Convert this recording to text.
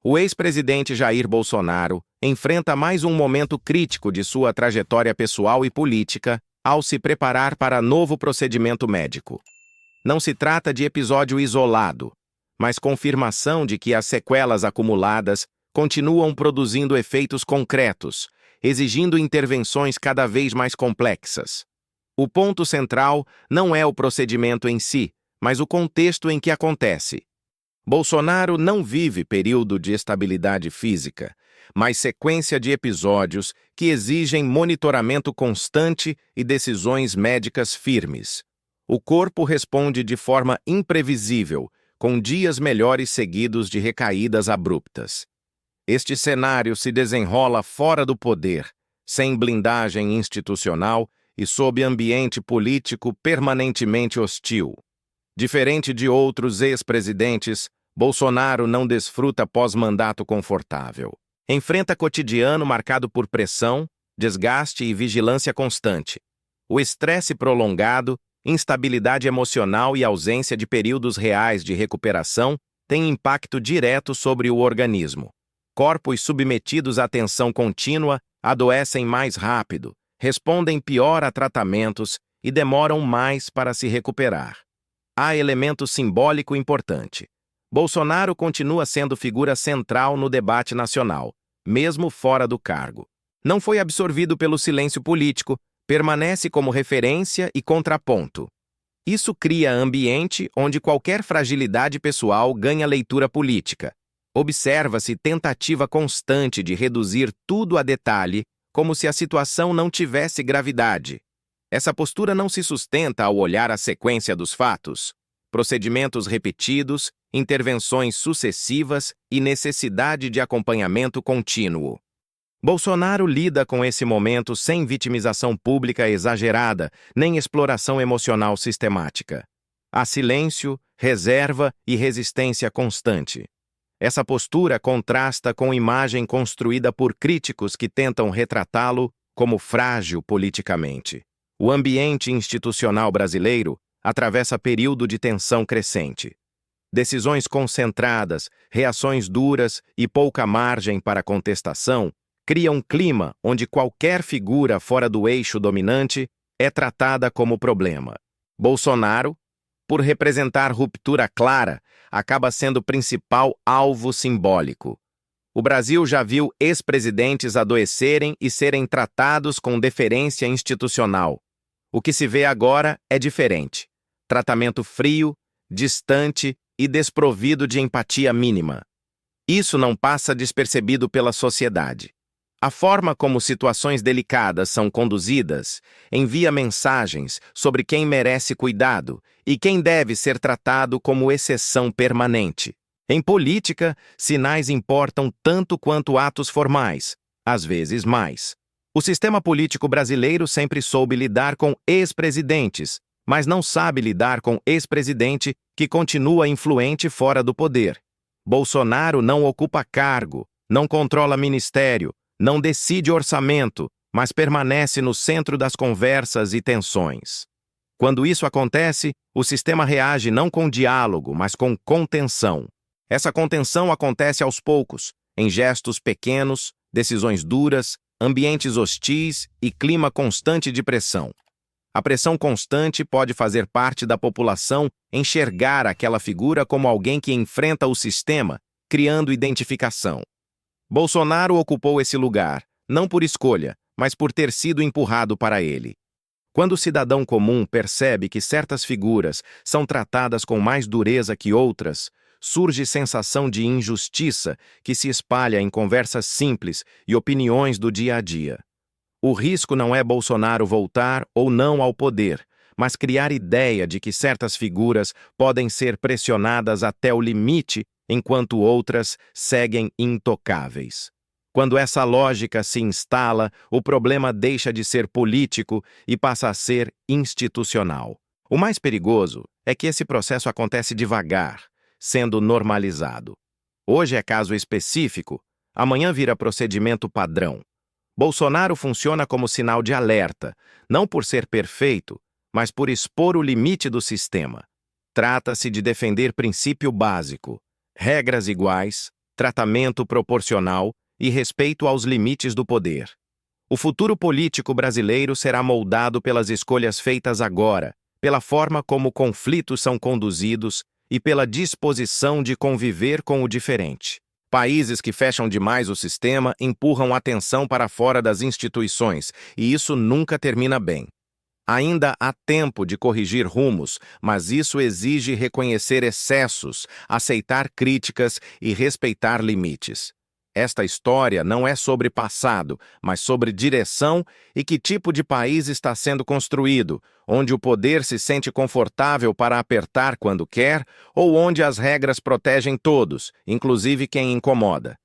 O ex-presidente Jair Bolsonaro enfrenta mais um momento crítico de sua trajetória pessoal e política ao se preparar para novo procedimento médico. Não se trata de episódio isolado, mas confirmação de que as sequelas acumuladas continuam produzindo efeitos concretos, exigindo intervenções cada vez mais complexas. O ponto central não é o procedimento em si, mas o contexto em que acontece. Bolsonaro não vive período de estabilidade física, mas sequência de episódios que exigem monitoramento constante e decisões médicas firmes. O corpo responde de forma imprevisível, com dias melhores seguidos de recaídas abruptas. Este cenário se desenrola fora do poder, sem blindagem institucional e sob ambiente político permanentemente hostil. Diferente de outros ex-presidentes, Bolsonaro não desfruta pós-mandato confortável. Enfrenta cotidiano marcado por pressão, desgaste e vigilância constante. O estresse prolongado, instabilidade emocional e ausência de períodos reais de recuperação têm impacto direto sobre o organismo. Corpos submetidos à tensão contínua adoecem mais rápido, respondem pior a tratamentos e demoram mais para se recuperar. Há elemento simbólico importante. Bolsonaro continua sendo figura central no debate nacional, mesmo fora do cargo. Não foi absorvido pelo silêncio político, permanece como referência e contraponto. Isso cria ambiente onde qualquer fragilidade pessoal ganha leitura política. Observa-se tentativa constante de reduzir tudo a detalhe, como se a situação não tivesse gravidade. Essa postura não se sustenta ao olhar a sequência dos fatos. Procedimentos repetidos, intervenções sucessivas e necessidade de acompanhamento contínuo. Bolsonaro lida com esse momento sem vitimização pública exagerada, nem exploração emocional sistemática. Há silêncio, reserva e resistência constante. Essa postura contrasta com imagem construída por críticos que tentam retratá-lo como frágil politicamente. O ambiente institucional brasileiro atravessa período de tensão crescente. Decisões concentradas, reações duras e pouca margem para contestação criam um clima onde qualquer figura fora do eixo dominante é tratada como problema. Bolsonaro, por representar ruptura clara, acaba sendo o principal alvo simbólico. O Brasil já viu ex-presidentes adoecerem e serem tratados com deferência institucional. O que se vê agora é diferente. Tratamento frio, distante e desprovido de empatia mínima. Isso não passa despercebido pela sociedade. A forma como situações delicadas são conduzidas envia mensagens sobre quem merece cuidado e quem deve ser tratado como exceção permanente. Em política, sinais importam tanto quanto atos formais, às vezes mais. O sistema político brasileiro sempre soube lidar com ex-presidentes, mas não sabe lidar com ex-presidente que continua influente fora do poder. Bolsonaro não ocupa cargo, não controla ministério, não decide orçamento, mas permanece no centro das conversas e tensões. Quando isso acontece, o sistema reage não com diálogo, mas com contenção. Essa contenção acontece aos poucos, em gestos pequenos, decisões duras, ambientes hostis e clima constante de pressão. A pressão constante pode fazer parte da população enxergar aquela figura como alguém que enfrenta o sistema, criando identificação. Bolsonaro ocupou esse lugar, não por escolha, mas por ter sido empurrado para ele. Quando o cidadão comum percebe que certas figuras são tratadas com mais dureza que outras, surge sensação de injustiça que se espalha em conversas simples e opiniões do dia a dia. O risco não é Bolsonaro voltar ou não ao poder, mas criar ideia de que certas figuras podem ser pressionadas até o limite enquanto outras seguem intocáveis. Quando essa lógica se instala, o problema deixa de ser político e passa a ser institucional. O mais perigoso é que esse processo acontece devagar, sendo normalizado. Hoje é caso específico, amanhã vira procedimento padrão. Bolsonaro funciona como sinal de alerta, não por ser perfeito, mas por expor o limite do sistema. Trata-se de defender princípio básico: regras iguais, tratamento proporcional e respeito aos limites do poder. O futuro político brasileiro será moldado pelas escolhas feitas agora, pela forma como conflitos são conduzidos e pela disposição de conviver com o diferente. Países que fecham demais o sistema empurram a atenção para fora das instituições, e isso nunca termina bem. Ainda há tempo de corrigir rumos, mas isso exige reconhecer excessos, aceitar críticas e respeitar limites. Esta história não é sobre passado, mas sobre direção e que tipo de país está sendo construído, onde o poder se sente confortável para apertar quando quer ou onde as regras protegem todos, inclusive quem incomoda.